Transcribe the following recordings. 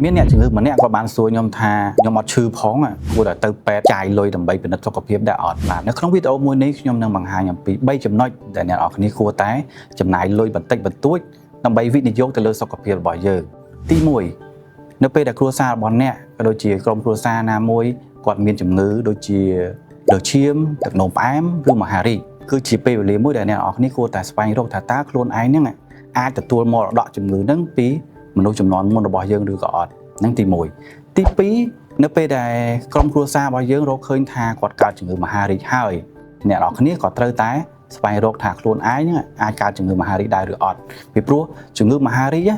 មានអ្នកជំងឺម្នាក់ក៏បានសួរខ្ញុំថាខ្ញុំអត់ឈឺផងគួរតែទៅពេទ្យចាយលុយដើម្បីពិនិត្យសុខភាពដែរអត់បាទនៅក្នុងវីដេអូមួយនេះខ្ញុំនឹងបង្ហាញអំពី3ចំណុចដែលអ្នកនរគ្នាគួរតែចំណាយលុយបន្តិចបន្តួចដើម្បីវិនិយោគទៅលើសុខភាពរបស់យើងទី1នៅពេលដែលគ្រួសាររបស់អ្នកក៏ដូចជាក្រុមគ្រួសារណាមួយគាត់មានជំងឺដូចជាលើឈាមទឹកនោមផ្អែមឬមហារីកគឺជាពេលវេលាមួយដែលអ្នកនរគ្នាគួរតែស្វែងរកថាតើខ្លួនឯងហ្នឹងអាចទទួលមរតកជំងឺហ្នឹងពីមនុស្សចំនួនមុនរបស់យើងឬក៏អត់ហ្នឹងទី1ទី2នៅពេលដែលក្រុមគ្រួសាររបស់យើងរកឃើញថាគាត់កើតជំងឺមហារីកហើយអ្នកនរគ្នាក៏ត្រូវតែស្វែងរកថាខ្លួនឯងអាចកើតជំងឺមហារីកដែរឬអត់ពីព្រោះជំងឺមហារីក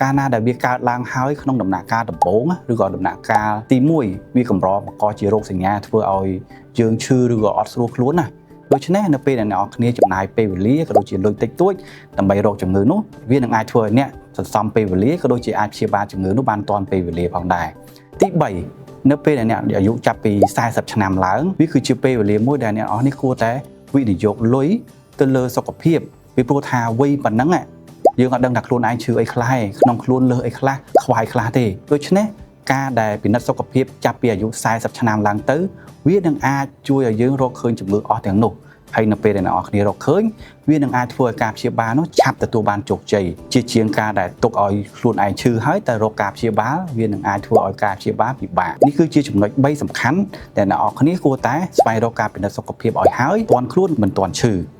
កាលណាដែលវាកើតឡើងហើយក្នុងដំណាក់កាលដំបូងឬក៏ដំណាក់កាលទី1វាកម្របង្កជារោគសញ្ញាធ្វើឲ្យយើងឈឺឬក៏អត់ស្រួលខ្លួនណាដូច្នេះនៅពេលដែលអ្នកនរគ្នាចំណាយពេលវេលាក៏ដូចជាលុយតិចតួចដើម្បីរកជំងឺនោះវានឹងអាចធ្វើឲ្យអ្នកសន្សំពេលវេលាក៏ដូចជាអាចព្យាបាលជំងឺនោះបានទាន់ពេលវេលាផងដែរទី3នៅពេលដែលអ្នកអាយុចាប់ពី40ឆ្នាំឡើងវាគឺជាពេលវេលាមួយដែលអ្នកនរគ្នាគួរតែវិនិយោគលុយទៅលើសុខភាពពីព្រោះថាវ័យប៉ុណ្ណឹងយើងអត់ដឹងថាខ្លួនឯងឈឺអីខ្លះក្នុងខ្លួនលើសអីខ្លះខ្វាយខ្លះទេដូច្នេះការដែលពិនិត្យសុខភាពចាប់ពីអាយុ40ឆ្នាំឡើងទៅវានឹងអាចជួយឲ្យយើងរកឃើញជំងឺអស់ទាំងនោះហើយនៅពេលដែលអ្នកនរគ្នារកឃើញវានឹងអាចធ្វើឲ្យការព្យាបាលនោះឆាប់ទទួលបានជោគជ័យជាជាងការដែលទុកឲ្យខ្លួនឯងឈឺហើយតែរកការព្យាបាលវានឹងអាចធ្វើឲ្យការព្យាបាលពិបាកនេះគឺជាចំណុច3សំខាន់ដែលអ្នកនរគ្នាគួរតែស្វែងរកការពិនិត្យសុខភាពឲ្យហើយទាន់ខ្លួនមិនទាន់ឈឺ